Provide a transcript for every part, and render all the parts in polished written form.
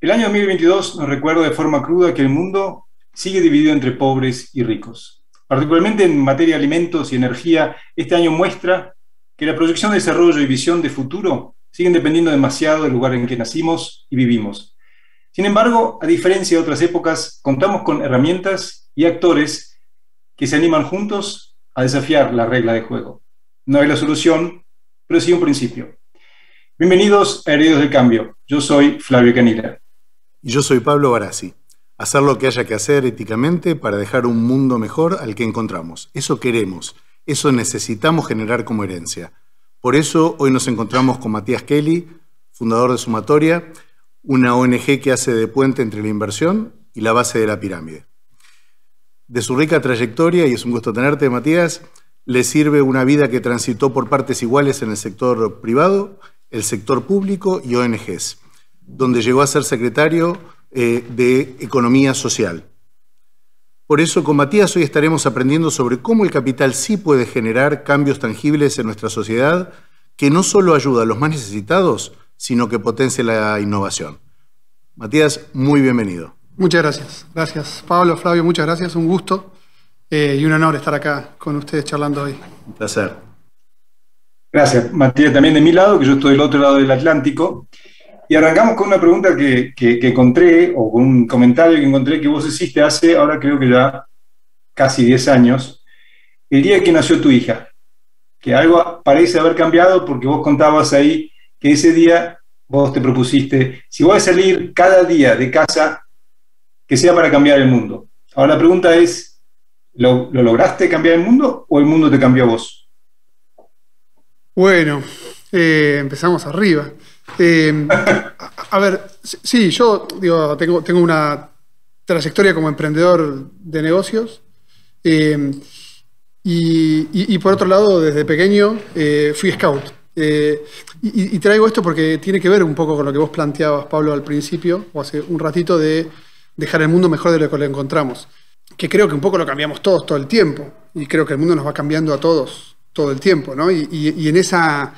El año 2022 nos recuerda de forma cruda que el mundo sigue dividido entre pobres y ricos. Particularmente en materia de alimentos y energía, este año muestra que la proyección de desarrollo y visión de futuro siguen dependiendo demasiado del lugar en que nacimos y vivimos. Sin embargo, a diferencia de otras épocas, contamos con herramientas y actores que se animan juntos a desafiar la regla de juego. No es la solución, pero sí un principio. Bienvenidos a Herederos del Cambio. Yo soy Flavio Canila. Y yo soy Pablo Barassi. Hacer lo que haya que hacer éticamente para dejar un mundo mejor al que encontramos. Eso queremos, eso necesitamos generar como herencia. Por eso hoy nos encontramos con Matías Kelly, fundador de Sumatoria, una ONG que hace de puente entre la inversión y la base de la pirámide. De su rica trayectoria, y es un gusto tenerte, Matías, le sirve una vida que transitó por partes iguales en el sector privado, el sector público y ONGs, donde llegó a ser secretario de Economía Social. Por eso, con Matías hoy estaremos aprendiendo sobre cómo el capital sí puede generar cambios tangibles en nuestra sociedad que no solo ayuda a los más necesitados, sino que potencia la innovación. Matías, muy bienvenido. Muchas gracias. Gracias, Pablo, Flavio, muchas gracias. Un gusto y un honor estar acá con ustedes charlando hoy. Un placer. Gracias, Matías, también de mi lado, que yo estoy del otro lado del Atlántico. Y arrancamos con una pregunta que encontré, o con un comentario que encontré que vos hiciste hace, ahora creo que ya casi 10 años, el día que nació tu hija. Que algo parece haber cambiado porque vos contabas ahí que ese día vos te propusiste, si voy a salir cada día de casa, que sea para cambiar el mundo. Ahora la pregunta es, ¿lo lograste cambiar el mundo o el mundo te cambió a vos? Bueno, empezamos arriba. A ver, sí, yo digo, tengo una trayectoria como emprendedor de negocios y por otro lado, desde pequeño fui scout. Y traigo esto porque tiene que ver un poco con lo que vos planteabas, Pablo, al principio, o hace un ratito, de dejar el mundo mejor de lo que lo encontramos. Que creo que un poco lo cambiamos todos todo el tiempo, y creo que el mundo nos va cambiando a todos todo el tiempo, ¿no? Y en esa...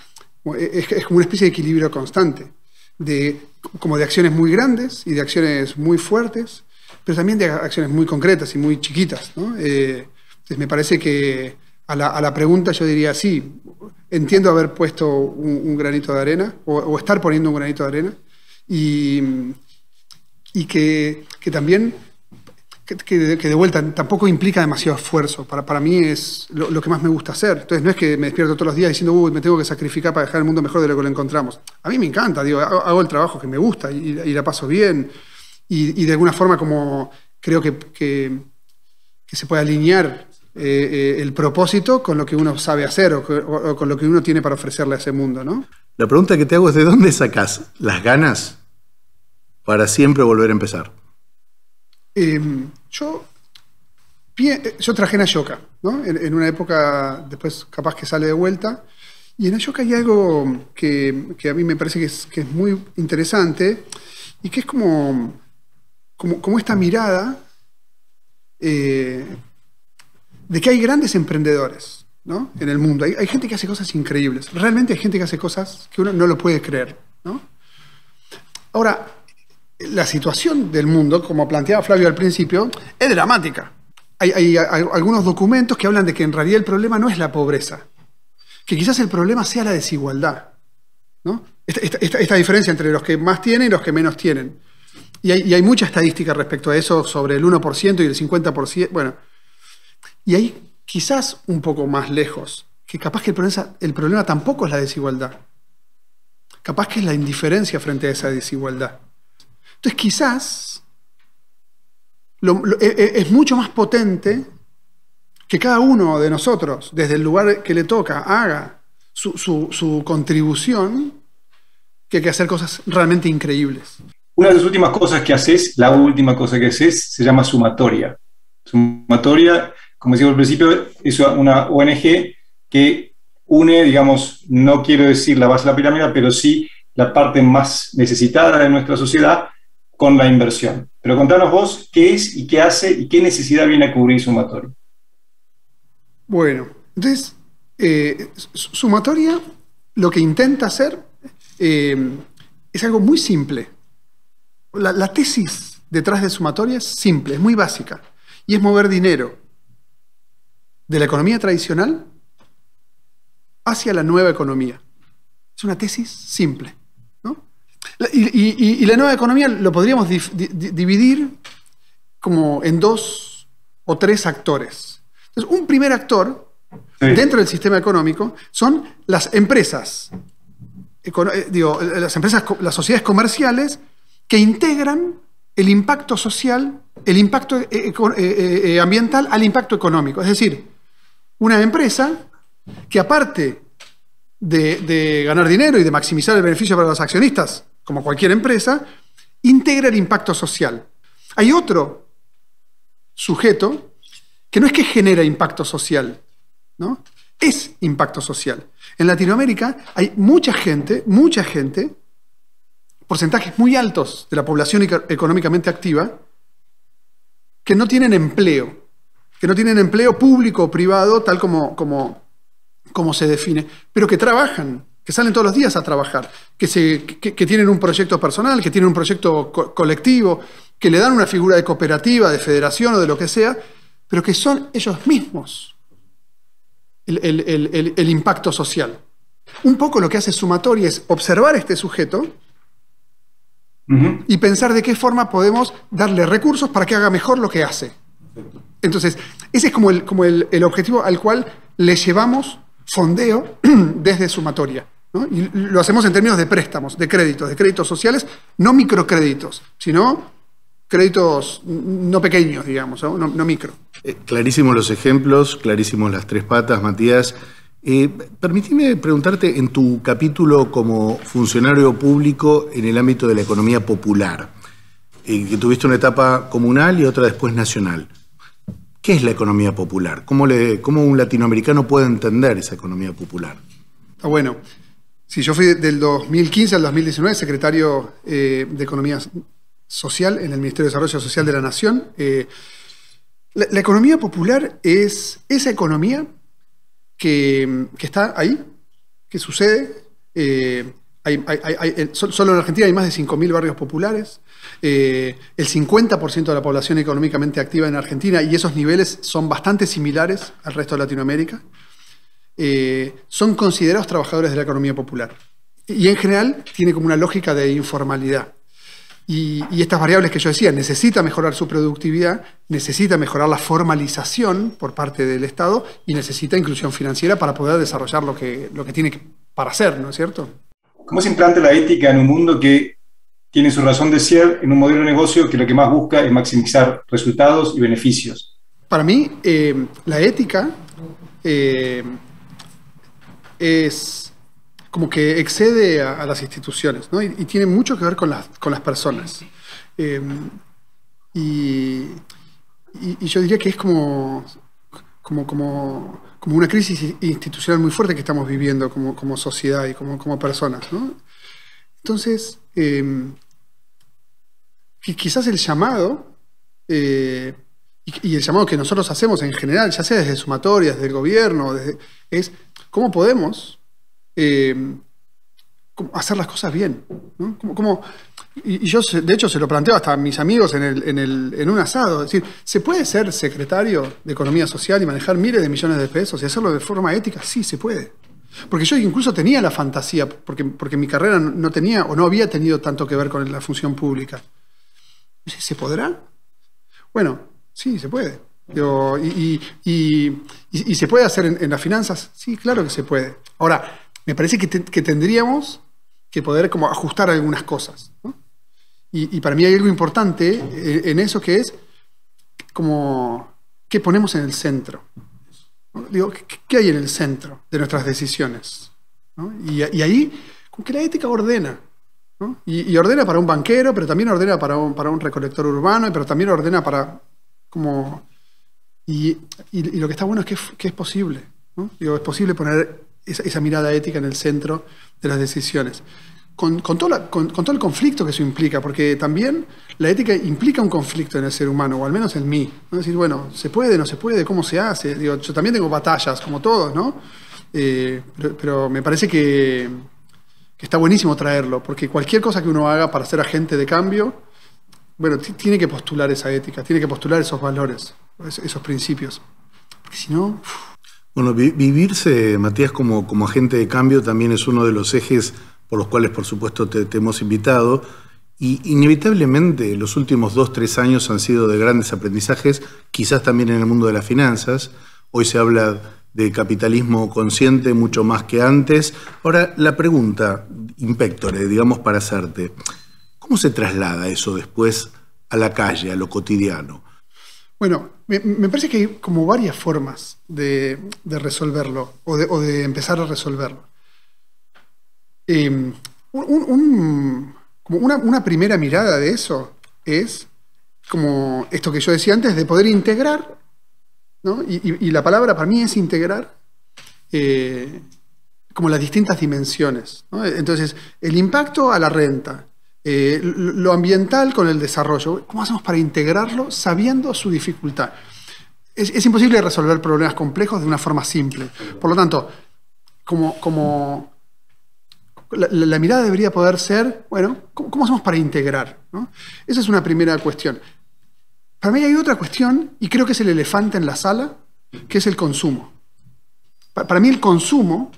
Es como una especie de equilibrio constante, como de acciones muy grandes y de acciones muy fuertes, pero también de acciones muy concretas y muy chiquitas, ¿no? Entonces me parece que a la pregunta yo diría sí, entiendo haber puesto un granito de arena, o estar poniendo un granito de arena, y que también... Que de vuelta tampoco implica demasiado esfuerzo. Para mí es lo que más me gusta hacer. Entonces no es que me despierto todos los días diciendo me tengo que sacrificar para dejar el mundo mejor de lo que lo encontramos. A mí me encanta, digo, hago el trabajo que me gusta y la paso bien. Y de alguna forma como creo que se puede alinear el propósito con lo que uno sabe hacer o con lo que uno tiene para ofrecerle a ese mundo, ¿no? La pregunta que te hago es, ¿de dónde sacás las ganas para siempre volver a empezar? Yo trabajé en Ashoka, ¿no? En una época, después capaz que sale de vuelta, y en Ashoka hay algo que a mí me parece que es muy interesante, y que es como esta mirada de que hay grandes emprendedores, ¿no? En el mundo. Hay gente que hace cosas increíbles. Realmente hay gente que hace cosas que uno no lo puede creer, ¿no? Ahora, la situación del mundo, como planteaba Flavio al principio, es dramática. Hay algunos documentos que hablan de que en realidad el problema no es la pobreza, que quizás el problema sea la desigualdad, ¿no? Esta diferencia entre los que más tienen y los que menos tienen. Y hay mucha estadística respecto a eso, sobre el 1% y el 50%. Bueno, y hay quizás un poco más lejos, que capaz que el problema tampoco es la desigualdad. Capaz que es la indiferencia frente a esa desigualdad. Entonces quizás es mucho más potente que cada uno de nosotros, desde el lugar que le toca, haga su contribución, que hay que hacer cosas realmente increíbles. Una de las últimas cosas que haces, la última cosa que haces, se llama Sumatoria. Sumatoria, como decía al principio, es una ONG que une, digamos, no quiero decir la base de la pirámide, pero sí la parte más necesitada de nuestra sociedad, con la inversión. Pero contanos vos qué es y qué hace y qué necesidad viene a cubrir Sumatoria. Bueno, entonces, Sumatoria lo que intenta hacer es algo muy simple. La tesis detrás de sumatoria es simple, es muy básica, y es mover dinero de la economía tradicional hacia la nueva economía. Es una tesis simple, ¿no? Y la nueva economía lo podríamos dividir como en 2 o 3 actores. Entonces, un primer actor dentro del sistema económico son las empresas, las sociedades comerciales que integran el impacto social, el impacto ambiental al impacto económico. Es decir, una empresa que aparte de ganar dinero y de maximizar el beneficio para los accionistas, como cualquier empresa, integra el impacto social. Hay otro sujeto que no es que genera impacto social, ¿no? Es impacto social. En Latinoamérica hay mucha gente, porcentajes muy altos de la población económicamente activa, que no tienen empleo público o privado, tal como se define, pero que trabajan, que salen todos los días a trabajar, que tienen un proyecto personal, que tienen un proyecto colectivo, que le dan una figura de cooperativa, de federación o de lo que sea, pero que son ellos mismos el impacto social. Un poco lo que hace Sumatoria es observar a este sujeto y pensar de qué forma podemos darle recursos para que haga mejor lo que hace. Entonces, ese es como el objetivo al cual le llevamos fondeo desde Sumatoria, ¿no? Y lo hacemos en términos de préstamos, de créditos sociales, no microcréditos, sino créditos no pequeños, digamos, no micro. Clarísimos los ejemplos, clarísimos las 3 patas, Matías. Permíteme preguntarte, en tu capítulo como funcionario público en el ámbito de la economía popular, que tuviste una etapa comunal y otra después nacional. ¿Qué es la economía popular? ¿Cómo un latinoamericano puede entender esa economía popular? Bueno, sí, yo fui del 2015 al 2019 secretario de Economía Social en el Ministerio de Desarrollo Social de la Nación. La economía popular es esa economía que está ahí, que sucede. Solo en Argentina hay más de 5.000 barrios populares. El 50% de la población económicamente activa en Argentina, y esos niveles son bastante similares al resto de Latinoamérica, son considerados trabajadores de la economía popular. Y en general tiene como una lógica de informalidad. Y estas variables que yo decía, necesita mejorar su productividad, necesita mejorar la formalización por parte del Estado y necesita inclusión financiera para poder desarrollar lo que tiene para hacer, ¿no es cierto? ¿Cómo se implanta la ética en un mundo que tiene su razón de ser en un modelo de negocio que lo que más busca es maximizar resultados y beneficios? Para mí, la ética es como que excede a las instituciones, ¿no? Y tiene mucho que ver con las personas. Y yo diría que es como una crisis institucional muy fuerte que estamos viviendo como sociedad y como personas, ¿no? Entonces, quizás el llamado, y el llamado que nosotros hacemos en general, ya sea desde Sumatoria, desde el gobierno, es cómo podemos hacer las cosas bien, ¿no? Y yo, de hecho, se lo planteo hasta a mis amigos en un asado. Es decir, ¿se puede ser secretario de Economía Social y manejar miles de millones de pesos y hacerlo de forma ética? Sí, se puede. Porque yo incluso tenía la fantasía, porque mi carrera no tenía o no había tenido tanto que ver con la función pública. ¿Se podrá? Bueno, sí, se puede. ¿Y se puede hacer en las finanzas? Sí, claro que se puede. Ahora, me parece que tendríamos que poder como ajustar algunas cosas, ¿no? Y para mí hay algo importante en eso, que es como ¿qué ponemos en el centro? ¿No? Digo, ¿qué hay en el centro de nuestras decisiones? ¿No? Y ahí, como que la ética ordena, ¿no? Y ordena para un banquero, pero también ordena para un recolector urbano, pero también ordena para como... Y lo que está bueno es que es posible, ¿no? Digo, es posible poner esa mirada ética en el centro de las decisiones. Con todo el conflicto que eso implica, porque también la ética implica un conflicto en el ser humano, o al menos en mí, ¿no? Es decir, bueno, ¿se puede, no se puede? ¿Cómo se hace? Digo, yo también tengo batallas, como todos, ¿no? Pero me parece que está buenísimo traerlo, porque cualquier cosa que uno haga para ser agente de cambio bueno, tiene que postular esa ética, tiene que postular esos valores, esos principios. Porque si no... Bueno, vivirse, Matías, como agente de cambio también es uno de los ejes por los cuales, por supuesto, te hemos invitado. Y inevitablemente los últimos 2-3 años han sido de grandes aprendizajes, quizás también en el mundo de las finanzas. Hoy se habla de capitalismo consciente mucho más que antes. Ahora, la pregunta, Inspectore, digamos, para hacerte, ¿cómo se traslada eso después a la calle, a lo cotidiano? Bueno, me parece que hay como varias formas de resolverlo o de empezar a resolverlo. Como una primera mirada de eso es como esto que yo decía antes, de poder integrar, ¿no? Y la palabra para mí es integrar como las distintas dimensiones, ¿no? Entonces, el impacto a la renta, lo ambiental con el desarrollo. ¿Cómo hacemos para integrarlo sabiendo su dificultad? Es imposible resolver problemas complejos de una forma simple. Por lo tanto, la mirada debería poder ser, bueno, ¿cómo hacemos para integrar? ¿No? Esa es una primera cuestión. Para mí hay otra cuestión, y creo que es el elefante en la sala, que es el consumo. Para mí el consumo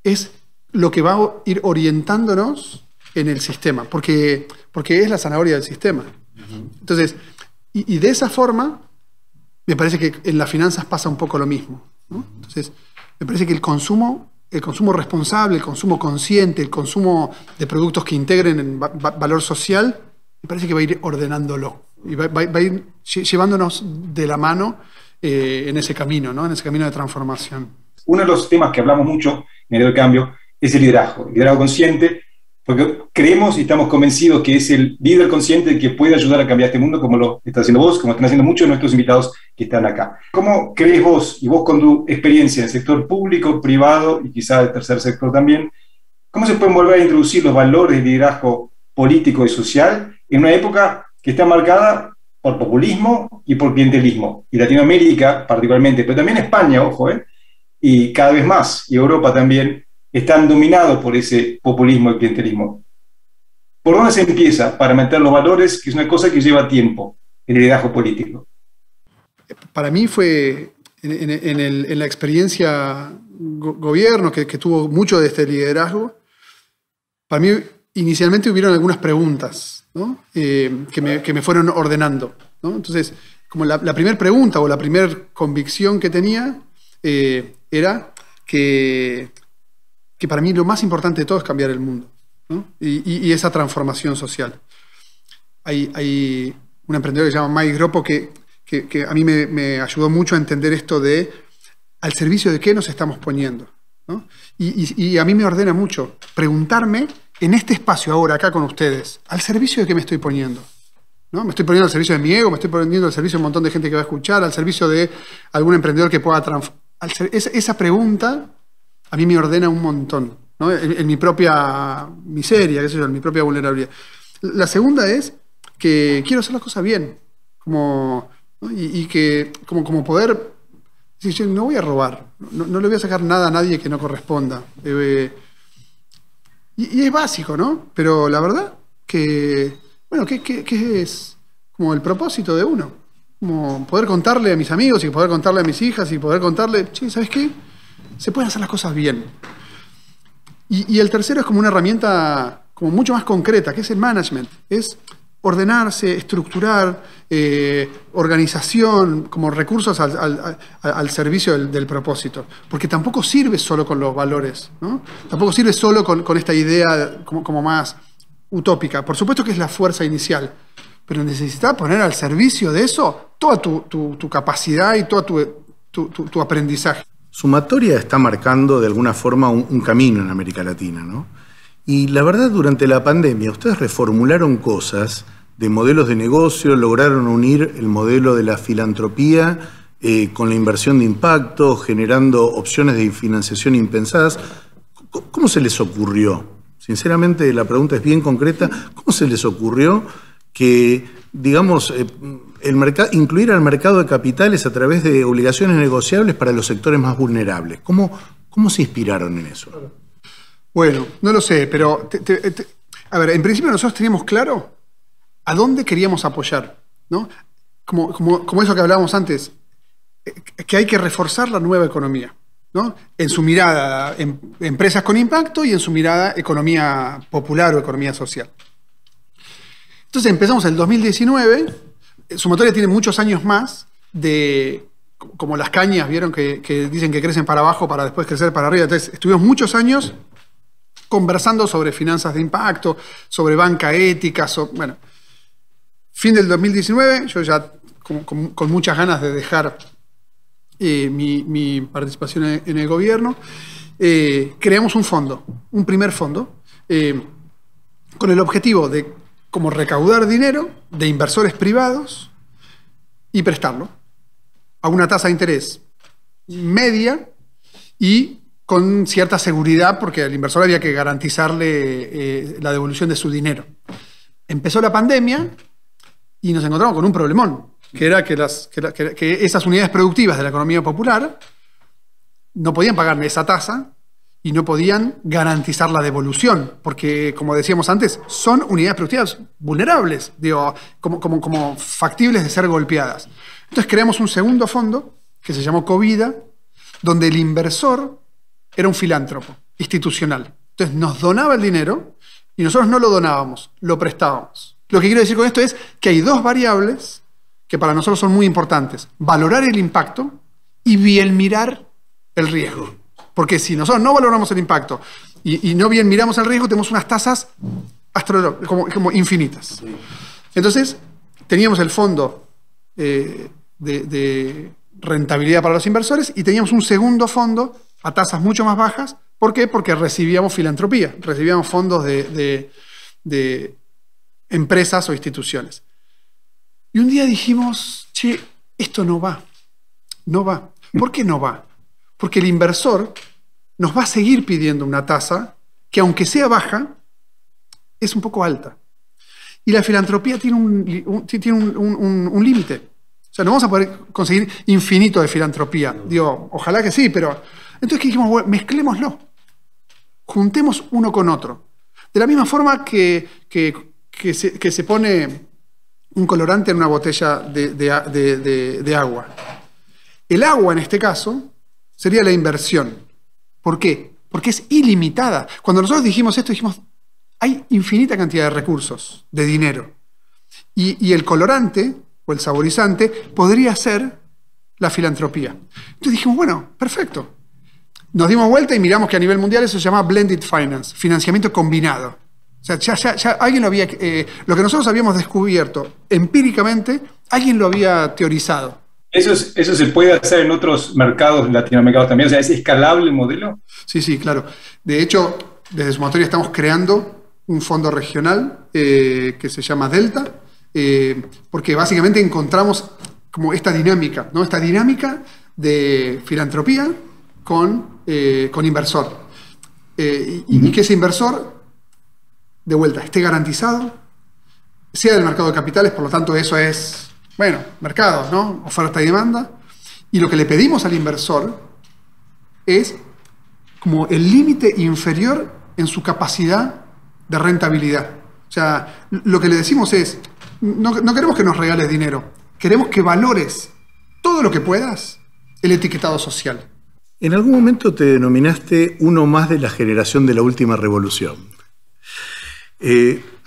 es lo que va a ir orientándonos en el sistema, porque es la zanahoria del sistema. Entonces, y de esa forma, me parece que en las finanzas pasa un poco lo mismo, ¿no? Entonces, me parece que el consumo responsable, el consumo consciente, el consumo de productos que integren en valor social, me parece que va a ir ordenándolo y va a ir llevándonos de la mano en ese camino, ¿no? En ese camino de transformación. Uno de los temas que hablamos mucho en el cambio es el liderazgo consciente, porque creemos y estamos convencidos que es el líder consciente que puede ayudar a cambiar este mundo, como lo está haciendo vos, como están haciendo muchos de nuestros invitados que están acá. ¿Cómo crees vos, y vos con tu experiencia en el sector público, privado y quizá el tercer sector también, cómo se pueden volver a introducir los valores de liderazgo político y social en una época que está marcada por populismo y por clientelismo? Y Latinoamérica particularmente, pero también España, ojo, y cada vez más, y Europa también, están dominados por ese populismo y clientelismo. ¿Por dónde se empieza para meter los valores, que es una cosa que lleva tiempo, el liderazgo político? Para mí fue, en la experiencia gobierno, que tuvo mucho de este liderazgo, para mí inicialmente hubieron algunas preguntas, ¿no? que me fueron ordenando, ¿no? Entonces, como la primera pregunta o la primera convicción que tenía era que para mí lo más importante de todo es cambiar el mundo, ¿no? Y esa transformación social. Hay un emprendedor que se llama Mike Groppo que a mí me ayudó mucho a entender esto de al servicio de qué nos estamos poniendo, ¿no? Y a mí me ordena mucho preguntarme en este espacio ahora, acá con ustedes, al servicio de qué me estoy poniendo, ¿no? Me estoy poniendo al servicio de mi ego, me estoy poniendo al servicio de un montón de gente que va a escuchar, al servicio de algún emprendedor que pueda transformar. Esa pregunta a mí me ordena un montón, ¿no? En mi propia miseria, qué sé yo, en mi propia vulnerabilidad. La segunda es que quiero hacer las cosas bien, ¿no? Y que como poder decir, yo no voy a robar, no le voy a sacar nada a nadie que no corresponda. Y es básico, ¿no? Pero la verdad que, bueno, que es como el propósito de uno. Como poder contarle a mis amigos y poder contarle a mis hijas y poder contarle, che, ¿sabes qué? Se pueden hacer las cosas bien. Y el tercero es como una herramienta como mucho más concreta, que es el management. Es ordenarse, estructurar, organización, como recursos al servicio del propósito. Porque tampoco sirve solo con los valores, ¿no? Tampoco sirve solo con esta idea como más utópica. Por supuesto que es la fuerza inicial, pero necesitas poner al servicio de eso toda tu capacidad y todo tu aprendizaje. Sumatoria está marcando de alguna forma un camino en América Latina, ¿no? Y la verdad, durante la pandemia, ustedes reformularon cosas de modelos de negocio, lograron unir el modelo de la filantropía con la inversión de impacto, generando opciones de financiación impensadas. ¿Cómo se les ocurrió? Sinceramente, la pregunta es bien concreta. ¿Cómo se les ocurrió que, digamos, incluir al mercado de capitales a través de obligaciones negociables para los sectores más vulnerables? ¿Cómo se inspiraron en eso? Bueno, no lo sé, pero a ver, en principio nosotros teníamos claro a dónde queríamos apoyar, ¿no? Como eso que hablábamos antes, que hay que reforzar la nueva economía, ¿no? En su mirada, empresas con impacto, y en su mirada, economía popular o economía social. Entonces empezamos en el 2019, Sumatoria tiene muchos años más de, como las cañas, vieron que dicen que crecen para abajo para después crecer para arriba. Entonces estuvimos muchos años conversando sobre finanzas de impacto, sobre banca ética, bueno. Fin del 2019, yo ya con muchas ganas de dejar mi participación en el gobierno, creamos un fondo, un primer fondo, con el objetivo de como recaudar dinero de inversores privados y prestarlo a una tasa de interés media y con cierta seguridad, porque al inversor había que garantizarle la devolución de su dinero. Empezó la pandemia y nos encontramos con un problemón, que era que esas unidades productivas de la economía popular no podían pagar esa tasa y no podían garantizar la devolución, porque, como decíamos antes, son unidades productivas vulnerables, digo, como factibles de ser golpeadas. Entonces creamos un segundo fondo, que se llamó Covida, donde el inversor era un filántropo institucional. Entonces nos donaba el dinero y nosotros no lo donábamos, lo prestábamos. Lo que quiero decir con esto es que hay dos variables que para nosotros son muy importantes. Valorar el impacto y bien mirar el riesgo. Porque si nosotros no valoramos el impacto y no bien miramos el riesgo, tenemos unas tasas como infinitas. Entonces, teníamos el fondo de rentabilidad para los inversores y teníamos un segundo fondo a tasas mucho más bajas. ¿Por qué? Porque recibíamos filantropía, recibíamos fondos de empresas o instituciones. Y un día dijimos, che, esto no va. No va. ¿Por qué no va? Porque el inversor nos va a seguir pidiendo una tasa que, aunque sea baja, es un poco alta. Y la filantropía tiene un límite. O sea, no vamos a poder conseguir infinito de filantropía. Digo, ojalá que sí, pero... Entonces, ¿qué dijimos? Bueno, mezclémoslo. Juntemos uno con otro. De la misma forma que se pone un colorante en una botella de agua. El agua, en este caso, sería la inversión. ¿Por qué? Porque es ilimitada. Cuando nosotros dijimos esto, dijimos, hay infinita cantidad de recursos, de dinero. Y el colorante, o el saborizante, podría ser la filantropía. Entonces dijimos, bueno, perfecto. Nos dimos vuelta y miramos que a nivel mundial eso se llama blended finance, financiamiento combinado. O sea, ya alguien lo había... lo que nosotros habíamos descubierto empíricamente, alguien lo había teorizado. ¿Eso se puede hacer en otros mercados latinoamericanos también? O sea, ¿es escalable el modelo? Sí, claro. De hecho, desde Sumatoria estamos creando un fondo regional que se llama Delta, porque básicamente encontramos como esta dinámica, ¿no? Esta dinámica de filantropía con inversor. Y que ese inversor, de vuelta, esté garantizado, sea del mercado de capitales, por lo tanto eso es, bueno, mercado, ¿no? Oferta y demanda. Y lo que le pedimos al inversor es como el límite inferior en su capacidad de rentabilidad. O sea, lo que le decimos es, no queremos que nos regales dinero, queremos que valores todo lo que puedas el etiquetado social. En algún momento te denominaste uno más de la generación de la última revolución.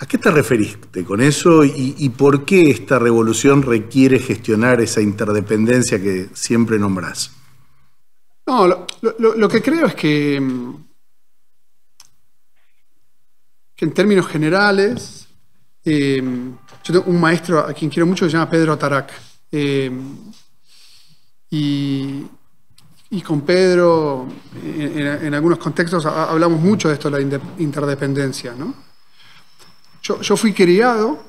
¿A qué te referiste con eso y por qué esta revolución requiere gestionar esa interdependencia que siempre nombrás? No, lo que creo es que en términos generales, yo tengo un maestro a quien quiero mucho que se llama Pedro Tarak. Y con Pedro, en algunos contextos, hablamos mucho de esto, la interdependencia, ¿no? Yo fui criado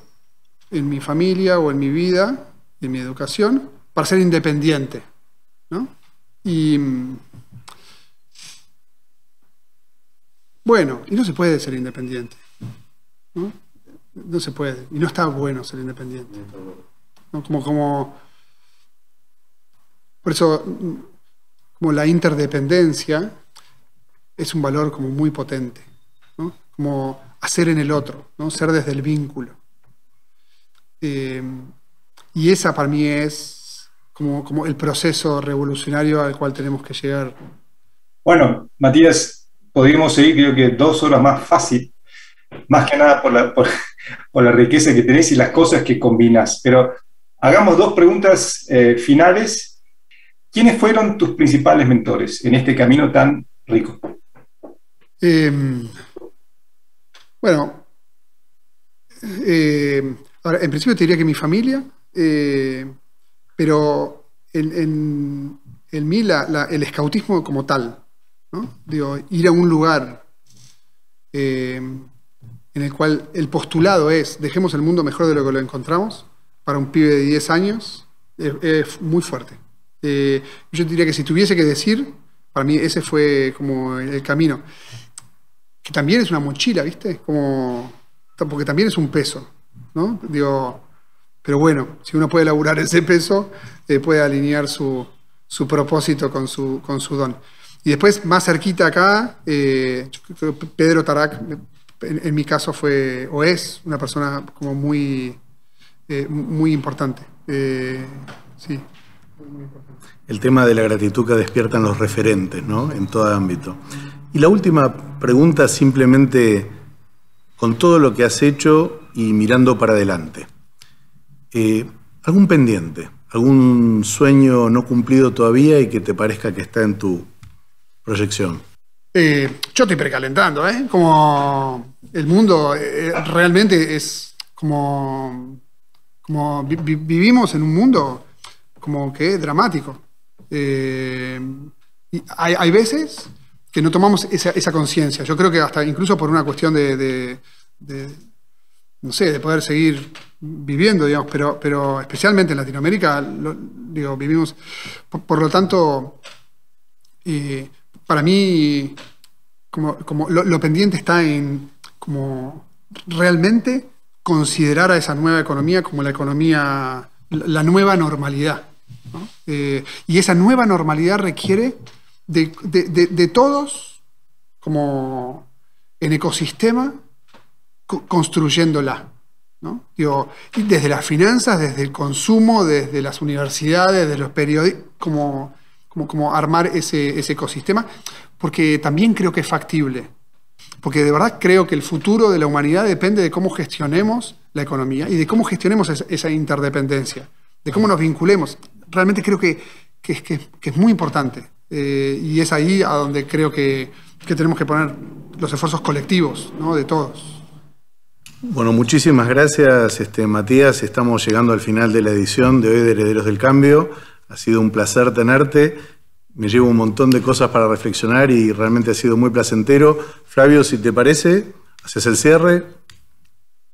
en mi familia o en mi vida, en mi educación, para ser independiente, ¿no? Y bueno, y no se puede ser independiente, ¿no? No se puede, y no está bueno ser independiente, ¿no? Por eso, como la interdependencia es un valor como muy potente, ¿no? Como hacer en el otro, ¿no? Ser desde el vínculo. Y esa para mí es como el proceso revolucionario al cual tenemos que llegar. Bueno, Matías, podríamos seguir creo que 2 horas más fácil, más que nada por la riqueza que tenés y las cosas que combinás. Pero hagamos 2 preguntas finales. ¿Quiénes fueron tus principales mentores en este camino tan rico? Bueno, ahora, en principio te diría que mi familia, pero en mí el escautismo como tal, ¿no? Digo, ir a un lugar en el cual el postulado es dejemos el mundo mejor de lo que lo encontramos, para un pibe de 10 años, es muy fuerte. Yo diría que si tuviese que decir, para mí ese fue como el camino. Que también es una mochila, ¿viste? Porque también es un peso, ¿no? Digo, pero bueno, si uno puede elaborar ese peso, puede alinear su propósito con su don. Y después, más cerquita acá, yo creo que Pedro Tarak, en mi caso fue, o es, una persona como muy importante. Sí, muy importante. El tema de la gratitud que despiertan los referentes, ¿no? En todo ámbito. Y la última pregunta, simplemente con todo lo que has hecho y mirando para adelante. ¿Algún pendiente, algún sueño no cumplido todavía y que te parezca que está en tu proyección? Yo estoy precalentando, ¿eh? Como el mundo realmente es como vivimos en un mundo como que es dramático. Y hay veces que no tomamos esa conciencia. Yo creo que hasta incluso por una cuestión no sé, de poder seguir viviendo, digamos, pero especialmente en Latinoamérica, digo, vivimos. Por lo tanto, para mí, como lo pendiente está en como realmente considerar a esa nueva economía como la economía, la nueva normalidad, ¿no? Y esa nueva normalidad requiere de todos, como en ecosistema, construyéndola, ¿no? Digo, desde las finanzas, desde el consumo, desde las universidades, desde los periódicos, como armar ese ecosistema, porque también creo que es factible. Porque de verdad creo que el futuro de la humanidad depende de cómo gestionemos la economía y de cómo gestionemos esa interdependencia, de cómo nos vinculemos. Realmente creo que es muy importante. Y es ahí a donde creo que tenemos que poner los esfuerzos colectivos, ¿no? De todos. Bueno, muchísimas gracias, Matías. Estamos llegando al final de la edición de hoy de Herederos del Cambio. Ha sido un placer tenerte. Me llevo un montón de cosas para reflexionar y realmente ha sido muy placentero. Flavio, si te parece, haces el cierre.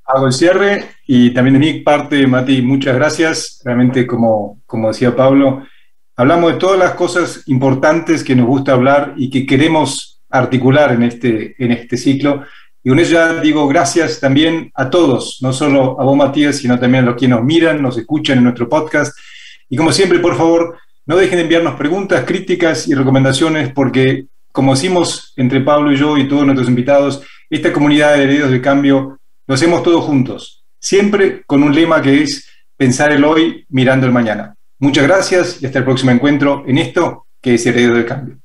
Hago el cierre y también de mi parte, Mati, muchas gracias. Realmente, como decía Pablo, hablamos de todas las cosas importantes que nos gusta hablar y que queremos articular en este ciclo. Y con ella digo gracias también a todos, no solo a vos, Matías, sino también a los que nos miran, nos escuchan en nuestro podcast. Y como siempre, por favor, no dejen de enviarnos preguntas, críticas y recomendaciones, porque, como decimos entre Pablo y yo y todos nuestros invitados, esta comunidad de Herederos del Cambio lo hacemos todos juntos, siempre con un lema que es pensar el hoy mirando el mañana. Muchas gracias y hasta el próximo encuentro en esto que es Herederos del Cambio.